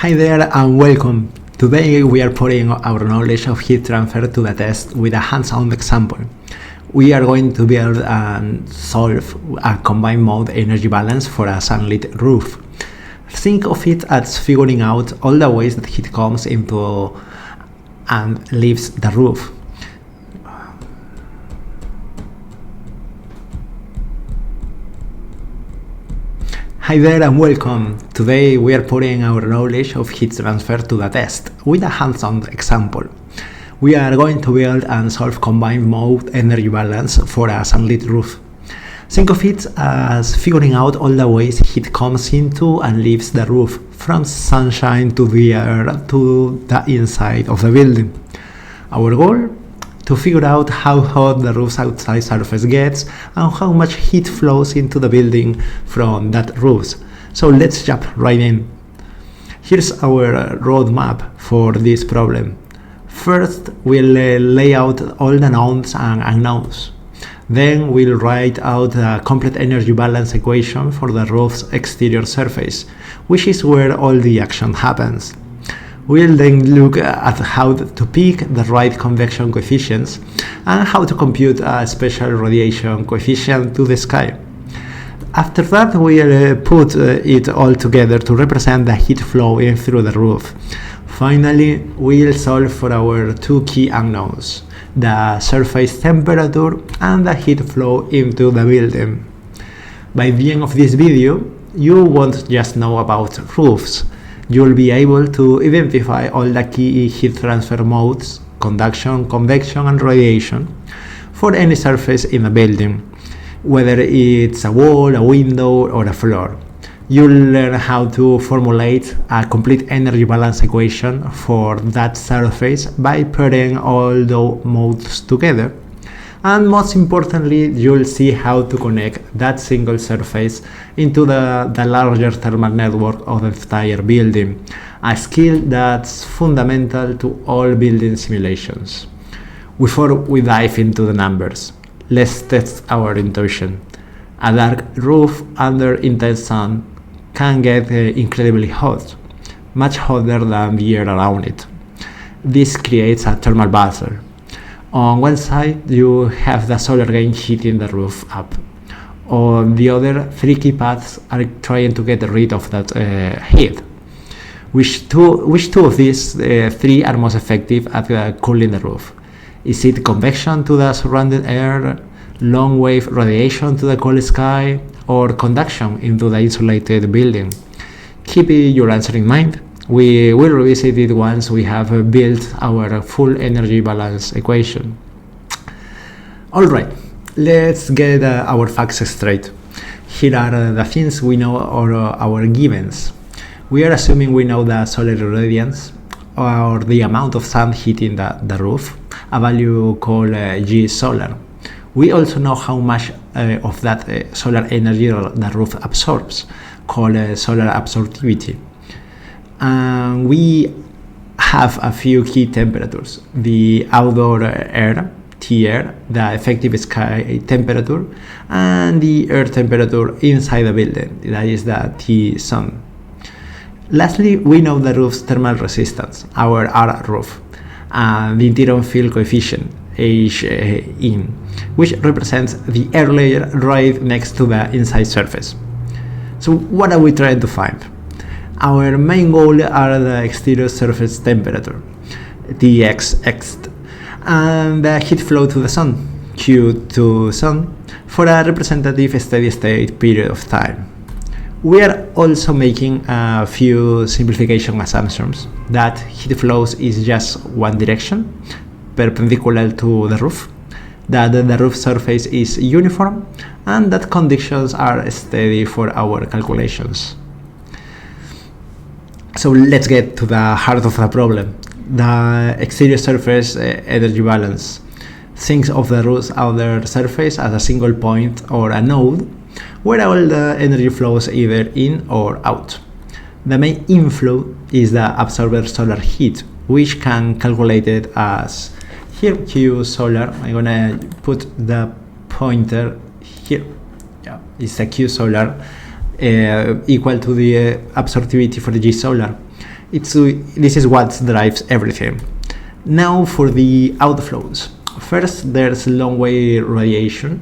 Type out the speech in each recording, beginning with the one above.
Hi there and welcome. Today we are putting our knowledge of heat transfer to the test with a hands-on example. We are going to build and solve a combined mode energy balance for a sunlit roof. Think of it as figuring out all the ways that heat comes into and leaves the roof. Hi there and welcome. Today we are putting our knowledge of heat transfer to the test with a hands-on example. We are going to build and solve combined mode energy balance for a sunlit roof. Think of it as figuring out all the ways heat comes into and leaves the roof, from sunshine to the air to the inside of the building. Our goal? To figure out how hot the roof's outside surface gets and how much heat flows into the building from that roof. So let's jump right in. Here's our roadmap for this problem. First, we'll lay out all the knowns and unknowns. Then we'll write out the complete energy balance equation for the roof's exterior surface, which is where all the action happens. We'll then look at how to pick the right convection coefficients and how to compute a special radiation coefficient to the sky. After that, we'll put it all together to represent the heat flowing through the roof. Finally, we'll solve for our two key unknowns, the surface temperature and the heat flow into the building. By the end of this video, you won't just know about roofs. You'll be able to identify all the key heat transfer modes, conduction, convection, and radiation for any surface in a building, whether it's a wall, a window, or a floor. You'll learn how to formulate a complete energy balance equation for that surface by putting all the modes together. And most importantly, you'll see how to connect that single surface into the larger thermal network of the entire building, a skill that's fundamental to all building simulations. Before we dive into the numbers, let's test our intuition. A dark roof under intense sun can get incredibly hot, much hotter than the air around it. This creates a thermal buzzer. On one side, you have the solar gain heating the roof up. On the other, three key paths are trying to get rid of that heat. Which two of these three are most effective at cooling the roof? Is it convection to the surrounding air, long wave radiation to the cold sky, or conduction into the insulated building? Keep your answer in mind. We will revisit it once we have built our full energy balance equation. Alright, let's get our facts straight. Here are the things we know or our givens. We are assuming we know the solar irradiance or the amount of sun hitting the roof, a value called G solar. We also know how much of that solar energy the roof absorbs, called solar absorptivity. And we have a few key temperatures: the outdoor air, T-air, the effective sky temperature, and the air temperature inside the building, that is the T-sun. Lastly, we know the roof's thermal resistance, our R roof, and the interior field coefficient, H in, which represents the air layer right next to the inside surface. So what are we trying to find? Our main goal are the exterior surface temperature, Tx, and the heat flow to the sun, Q to sun, for a representative steady state period of time. We are also making a few simplification assumptions that heat flows is just one direction, perpendicular to the roof, that the roof surface is uniform, and that conditions are steady for our calculations. So let's get to the heart of the problem, the exterior surface energy balance. Think of the roof's outer surface as a single point or a node where all the energy flows either in or out. The main inflow is the absorbed solar heat, which can calculate it as here Q solar. I'm gonna put the pointer here. Yeah, it's a Q solar equal to the absorptivity for the G solar. This is what drives everything. Now for the outflows. First, there's long-way radiation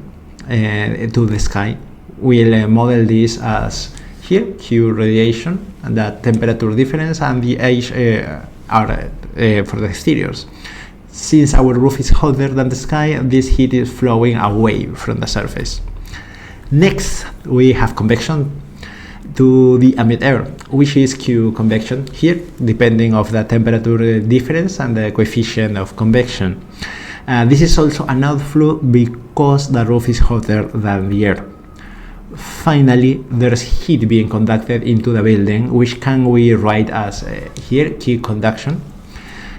to the sky. We'll model this as here, Q radiation, and the temperature difference, and the H are for the exteriors. Since our roof is hotter than the sky, this heat is flowing away from the surface. Next, we have convection to the ambient air, which is Q convection here, depending on the temperature difference and the coefficient of convection. This is also an outflow because the roof is hotter than the air. Finally, there's heat being conducted into the building, which can we write as here, Q conduction.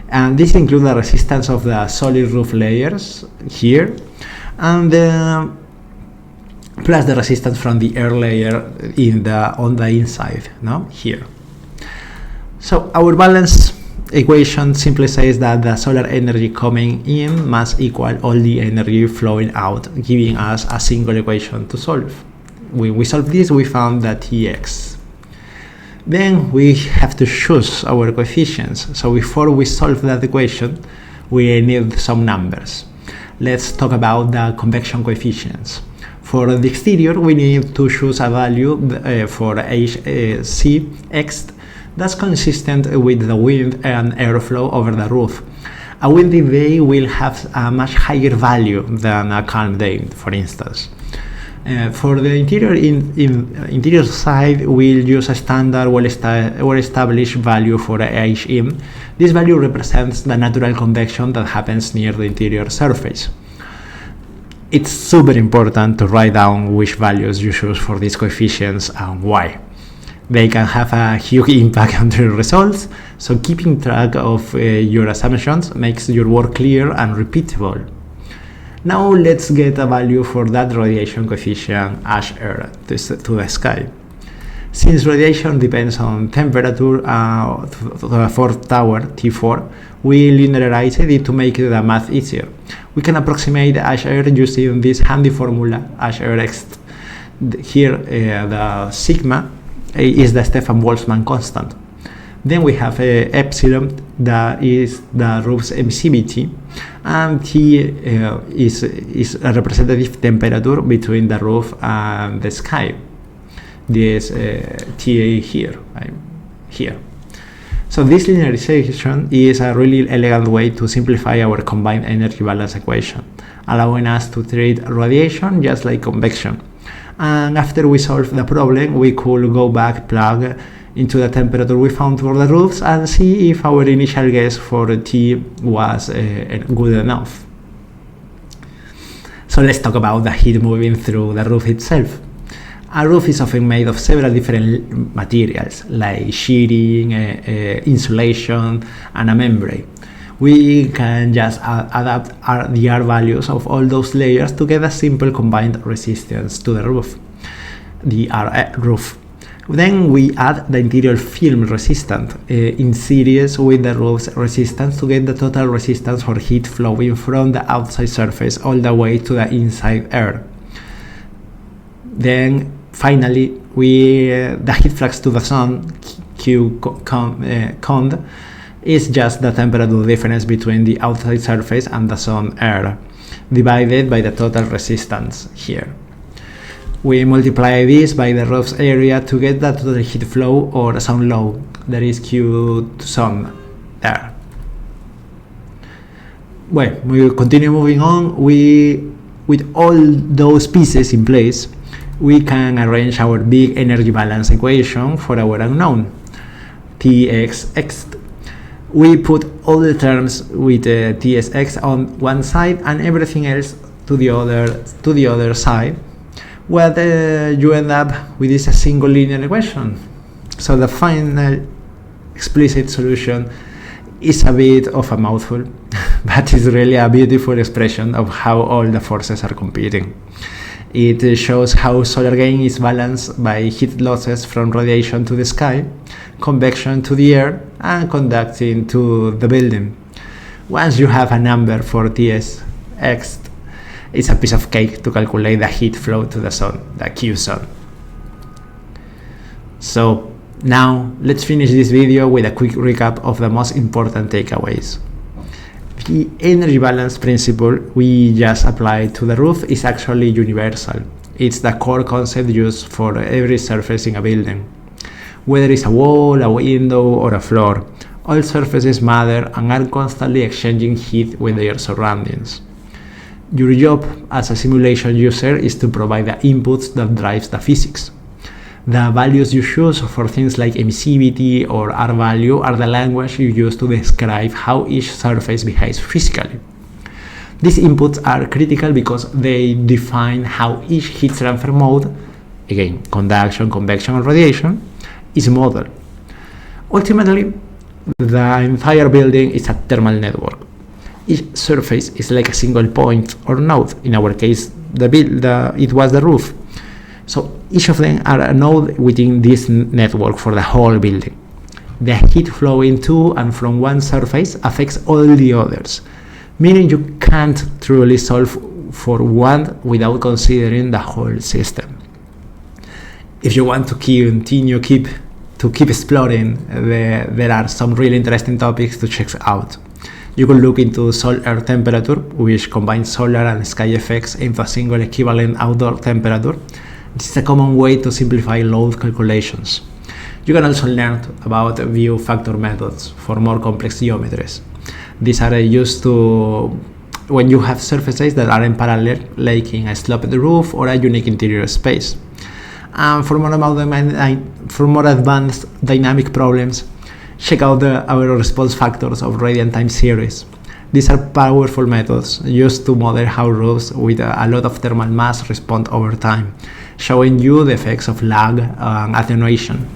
And this includes the resistance of the solid roof layers here, and plus the resistance from the air layer on the inside, here. So our balance equation simply says that the solar energy coming in must equal all the energy flowing out, giving us a single equation to solve. When we solve this, we found that Tx. Then we have to choose our coefficients. So before we solve that equation, we need some numbers. Let's talk about the convection coefficients. For the exterior, we need to choose a value for Cx that's consistent with the wind and airflow over the roof. A windy day will have a much higher value than a calm day, for instance. For the interior side, we'll use a standard well-established value for Hm. This value represents the natural convection that happens near the interior surface. It's super important to write down which values you choose for these coefficients and why. They can have a huge impact on the results, so keeping track of your assumptions makes your work clear and repeatable. Now let's get a value for that radiation coefficient H-R to the sky. Since radiation depends on temperature to the fourth tower, T4, we linearized it to make the math easier. We can approximate H-R using this handy formula, H-R-X. Here the sigma is the Stefan-Boltzmann constant. Then we have epsilon, that is the roof's emissivity, and T is a representative temperature between the roof and the sky. This T here, here. So this linearization is a really elegant way to simplify our combined energy balance equation, allowing us to treat radiation just like convection. And after we solve the problem, we could go back, plug into the temperature we found for the roofs, and see if our initial guess for T was good enough. So let's talk about the heat moving through the roof itself. A roof is often made of several different materials, like sheeting, insulation, and a membrane. We can just adapt the R values of all those layers to get a simple combined resistance to the roof, the R roof. Then we add the interior film resistance in series with the roof's resistance to get the total resistance for heat flowing from the outside surface all the way to the inside air. Then finally, the heat flux to the sun, Q cond, is just the temperature difference between the outside surface and the sun air, divided by the total resistance here. We multiply this by the roof's area to get the total heat flow or sun load, that is Q to sun there. Well, we will continue moving on. With all those pieces in place, we can arrange our big energy balance equation for our unknown, Txx. We put all the terms with Tsx on one side and everything else to the other side. Well, you end up with this single linear equation. So the final explicit solution is a bit of a mouthful, but it's really a beautiful expression of how all the forces are competing. It shows how solar gain is balanced by heat losses from radiation to the sky, convection to the air, and conducting to the building. Once you have a number for Tsx, it's a piece of cake to calculate the heat flow to the sun, the Q sun. So Now, let's finish this video with a quick recap of the most important takeaways. The energy balance principle we just applied to the roof is actually universal. It's the core concept used for every surface in a building. Whether it's a wall, a window, or a floor, all surfaces matter and are constantly exchanging heat with their surroundings. Your job as a simulation user is to provide the inputs that drives the physics. The values you choose for things like emissivity or R value are the language you use to describe how each surface behaves physically. These inputs are critical because they define how each heat transfer mode, again, conduction, convection, or radiation, is modeled. Ultimately, the entire building is a thermal network. Each surface is like a single point or node. In our case, it was the roof. So each of them are a node within this network for the whole building. The heat flowing to and from one surface affects all the others, meaning you can't truly solve for one without considering the whole system. If you want to keep exploring, there are some really interesting topics to check out. You can look into solar temperature, which combines solar and sky effects into a single equivalent outdoor temperature. This is a common way to simplify load calculations. You can also learn about view factor methods for more complex geometries. These are used to when you have surfaces that are in parallel, like in a sloped roof or a unique interior space. And for more advanced dynamic problems, check out our response factors of radiant time series. These are powerful methods used to model how roofs with a lot of thermal mass respond over time, showing you the effects of lag and attenuation.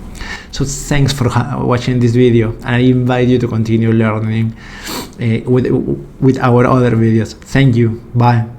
So thanks for watching this video, and I invite you to continue learning with our other videos. Thank you. Bye.